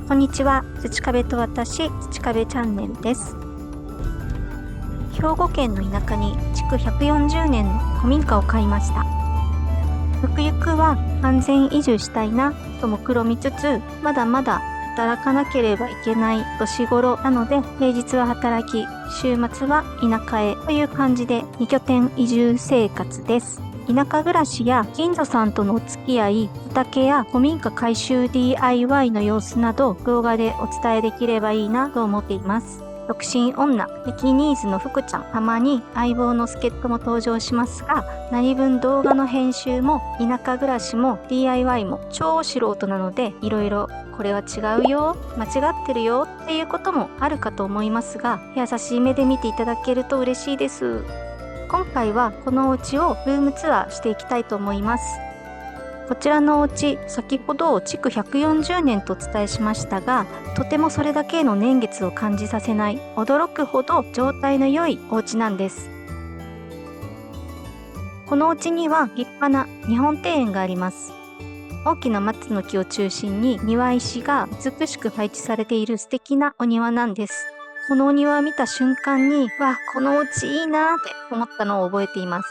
こんにちは、土壁と私、土壁チャンネルです。兵庫県の田舎に築140年の古民家を買いました。ゆくゆくは完全移住したいなと目論みつつ、まだまだ働かなければいけない年頃なので、平日は働き、週末は田舎へという感じで2拠点移住生活です。田舎暮らしや近所さんとのお付き合い、畑や古民家改修 DIY の様子など動画でお伝えできればいいなと思っています。独身女、ミキニーズの福ちゃん、たまに相棒の助っ人も登場しますが、何分動画の編集も田舎暮らしも DIY も超素人なので、いろいろこれは違うよ、間違ってるよっていうこともあるかと思いますが、優しい目で見ていただけると嬉しいです。今回はこのお家をルームツアーしていきたいと思います。こちらのお家、先ほど築140年とお伝えしましたが、とてもそれだけの年月を感じさせない、驚くほど状態の良いお家なんです。このお家には立派な日本庭園があります。大きな松の木を中心に庭石が美しく配置されている素敵なお庭なんです。このお庭を見た瞬間に、このお家いいなーって思ったのを覚えています。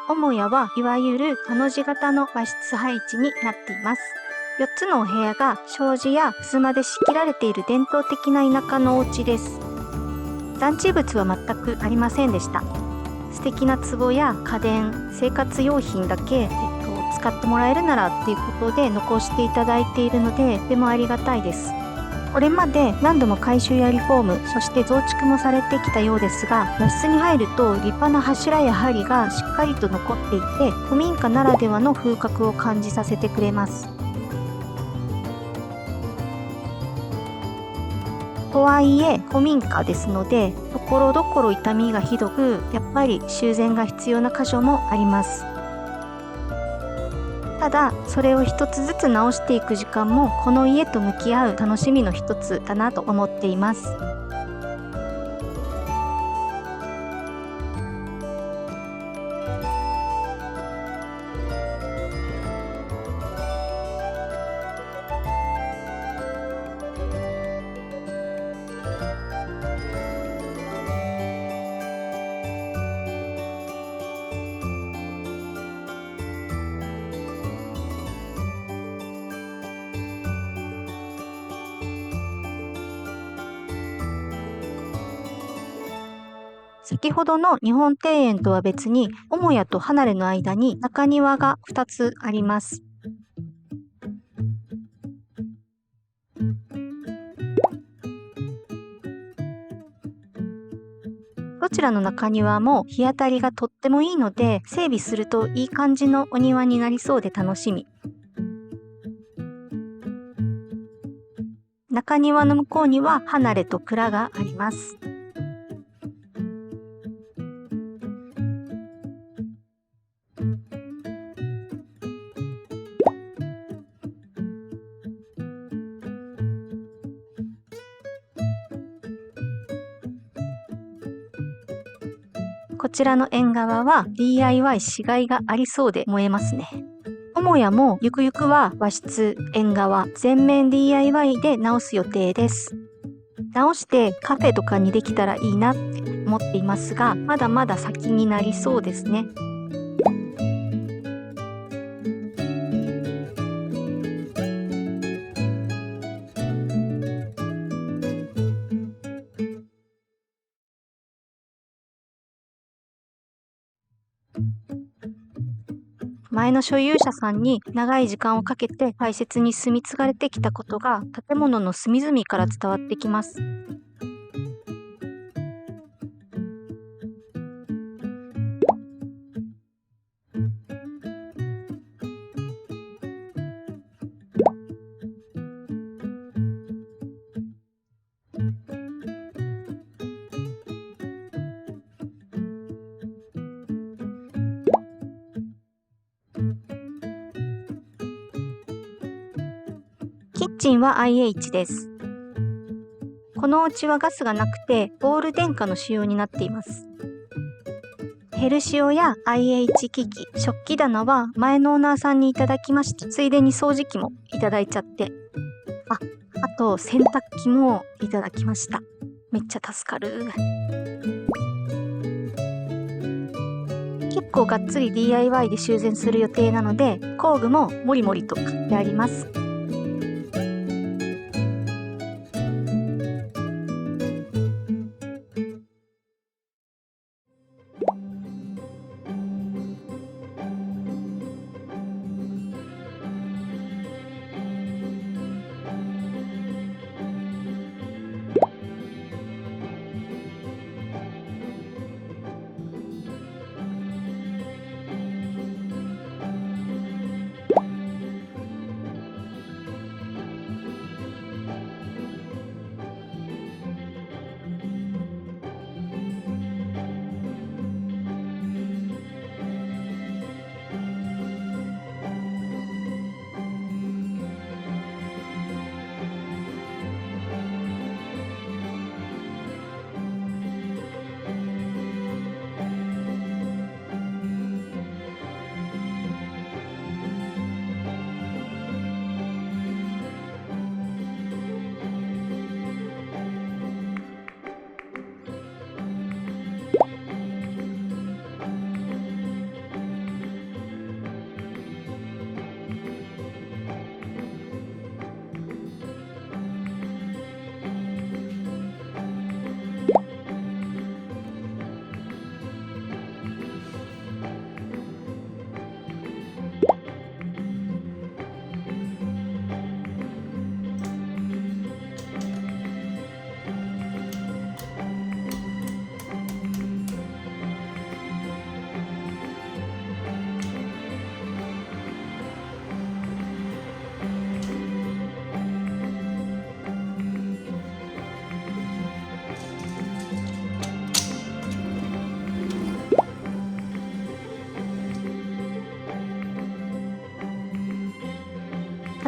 母屋はいわゆるカの字型の和室配置になっています。4つのお部屋が障子や襖で仕切られている伝統的な田舎のお家です。残置物は全くありませんでした。素敵な壺や家電、生活用品だけ、使ってもらえるならっていうことで残していただいているので、とてもありがたいです。これまで何度も改修やリフォーム、そして増築もされてきたようですが、和室に入ると立派な柱や梁がしっかりと残っていて、古民家ならではの風格を感じさせてくれます。とはいえ古民家ですので、ところどころ傷みがひどく、やっぱり修繕が必要な箇所もあります。ただそれを一つずつ直していく時間もこの家と向き合う楽しみの一つだなと思っています。先ほどの日本庭園とは別に、母屋と離れの間に中庭が2つあります。どちらの中庭も日当たりがとってもいいので、整備するといい感じのお庭になりそうで楽しみ。中庭の向こうには離れと蔵があります。こちらの縁側は DIY しがいがありそうで燃えますね。母屋もゆくゆくは和室、縁側、全面 DIY で直す予定です。直してカフェとかにできたらいいなって思っていますが、まだまだ先になりそうですね。前の所有者さんに長い時間をかけて大切に住み継がれてきたことが建物の隅々から伝わってきます。キッチンは IH です。このお家はガスがなくてオール電化の仕様になっています。ヘルシオや IH 機器、食器棚は前のオーナーさんにいただきました。ついでに掃除機もいただいちゃって。あと洗濯機もいただきました。めっちゃ助かる。結構がっつり DIY で修繕する予定なので、工具ももりもりと買ってあります。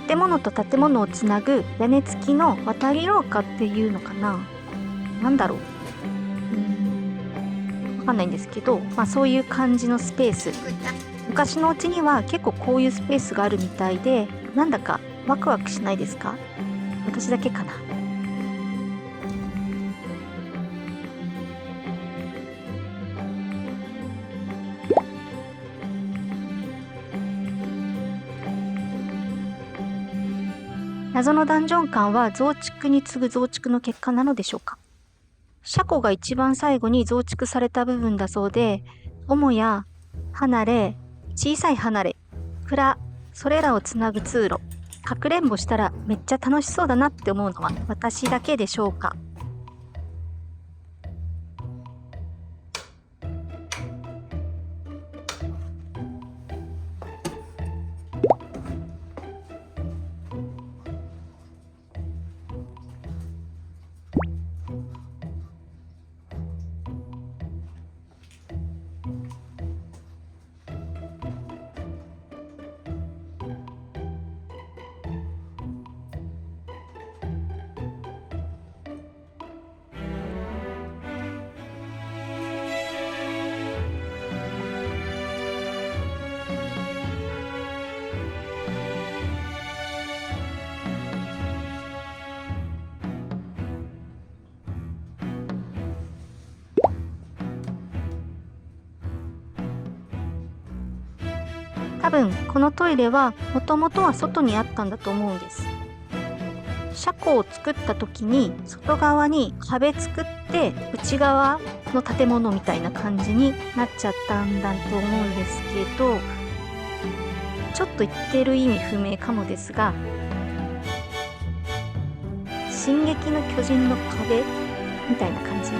建物と建物をつなぐ屋根付きの渡り廊下っていうのかな、なんだろう、わかんないんですけど、そういう感じのスペース。昔のうちには結構こういうスペースがあるみたいで、なんだかワクワクしないですか？私だけかな。謎のダンジョン館は増築に次ぐ増築の結果なのでしょうか。車庫が一番最後に増築された部分だそうで、母屋、離れ、小さい離れ、蔵、それらをつなぐ通路、かくれんぼしたらめっちゃ楽しそうだなって思うのは私だけでしょうか。多分このトイレはもともとは外にあったんだと思うんです。車庫を作った時に外側に壁作って内側の建物みたいな感じになっちゃったんだと思うんですけど、ちょっと言ってる意味不明かもですが、進撃の巨人の壁みたいな感じ。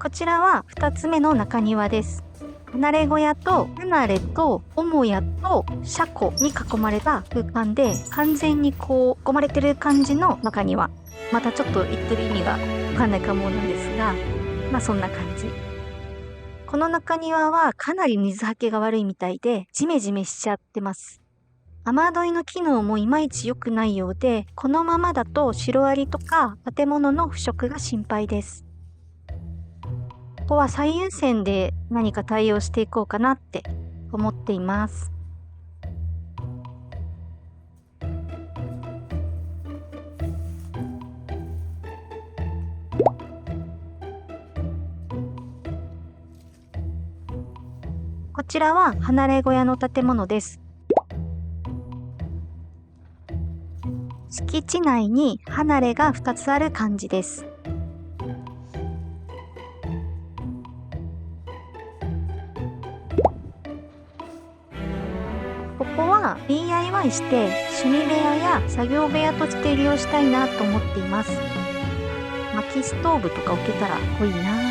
こちらは2つ目の中庭です。離れ小屋と離れと母屋と車庫に囲まれた空間で、完全にこう囲まれてる感じの中庭。またちょっと言ってる意味がわかんないかもなんですが、まあそんな感じ。この中庭はかなり水はけが悪いみたいで、ジメジメしちゃってます。雨どいの機能もいまいち良くないようで、このままだとシロアリとか建物の腐食が心配です。ここは最優先で何か対応していこうかなって思っています。こちらは離れ小屋の建物です。敷地内に離れが2つある感じです。ここは DIY して趣味部屋や作業部屋として利用したいなと思っています。薪ストーブとか置けたら濃いな。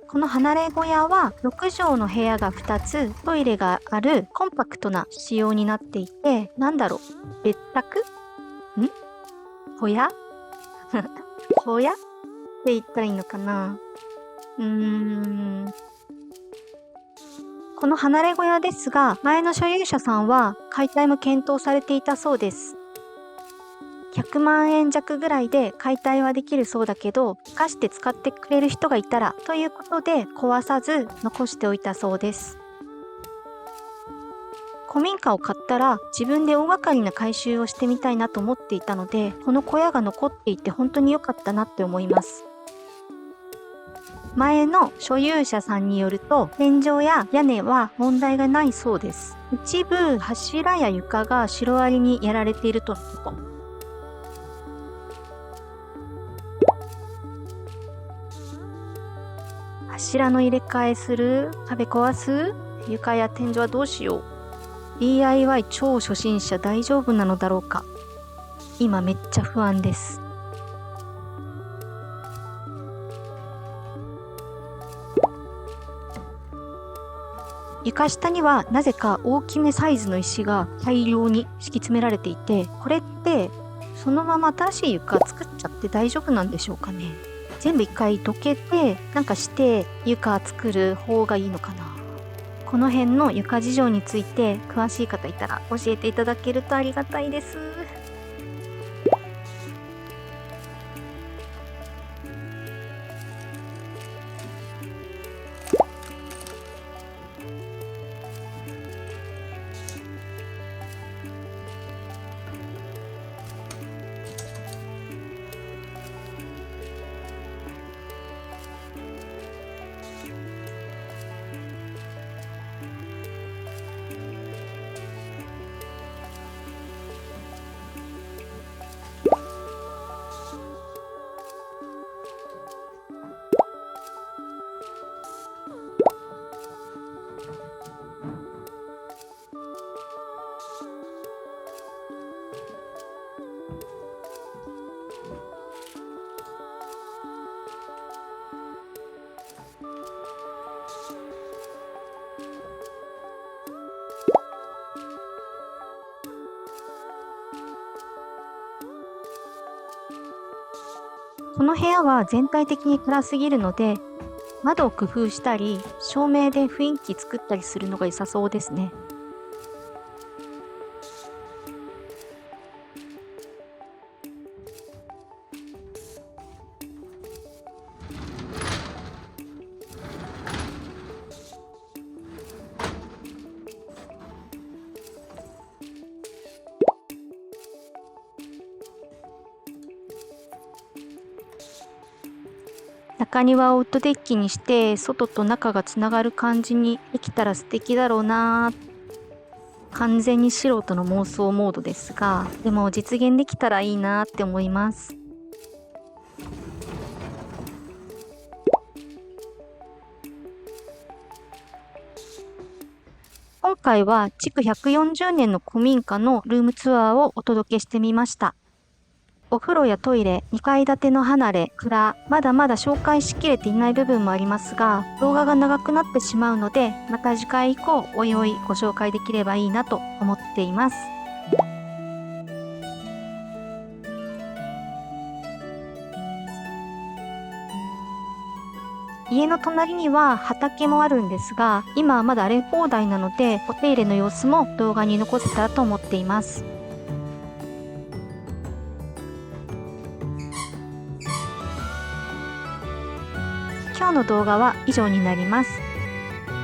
この離れ小屋は6畳の部屋が2つ、トイレがあるコンパクトな仕様になっていて、なんだろう、別宅小屋小屋って言ったらいいのかな。この離れ小屋ですが、前の所有者さんは解体も検討されていたそうです。100万円弱ぐらいで解体はできるそうだけど、生かして使ってくれる人がいたらということで壊さず残しておいたそうです。古民家を買ったら自分で大掛かりな改修をしてみたいなと思っていたので、この小屋が残っていて本当に良かったなって思います。前の所有者さんによると、天井や屋根は問題がないそうです。一部柱や床がシロアリにやられているとのこと。柱の入れ替えする？壁壊す？床や天井はどうしよう。DIY 超初心者大丈夫なのだろうか。今めっちゃ不安です。床下にはなぜか大きめサイズの石が大量に敷き詰められていて、これってそのまま新しい床作っちゃって大丈夫なんでしょうかね。全部一回どけてなんかして床作る方がいいのかな。この辺の床事情について詳しい方いたら教えていただけるとありがたいです。この部屋は全体的に暗すぎるので、窓を工夫したり、照明で雰囲気作ったりするのが良さそうですね。中庭をウッドデッキにして外と中がつながる感じにできたら素敵だろうな。完全に素人の妄想モードですが、でも実現できたらいいなって思います。今回は築140年の古民家のルームツアーをお届けしてみました。お風呂やトイレ、2階建ての離れ、蔵、まだまだ紹介しきれていない部分もありますが、動画が長くなってしまうので、また次回以降、おいおいご紹介できればいいなと思っています。家の隣には畑もあるんですが、今はまだ荒れ放題なので、お手入れの様子も動画に残せたらと思っています。今日の動画は以上になります。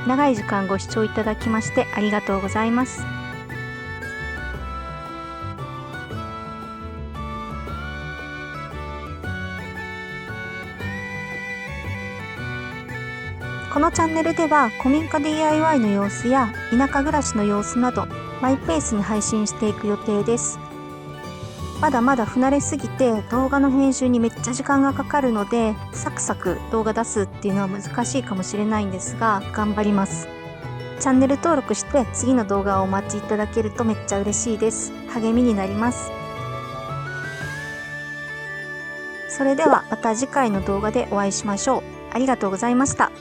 長い時間ご視聴いただきましてありがとうございます。このチャンネルでは古民家 DIY の様子や田舎暮らしの様子などマイペースに配信していく予定です。まだまだ不慣れすぎて動画の編集にめっちゃ時間がかかるのでサクサク動画出すっていうのは難しいかもしれないんですが頑張ります。チャンネル登録して次の動画をお待ちいただけるとめっちゃ嬉しいです。励みになります。それではまた次回の動画でお会いしましょう。ありがとうございました。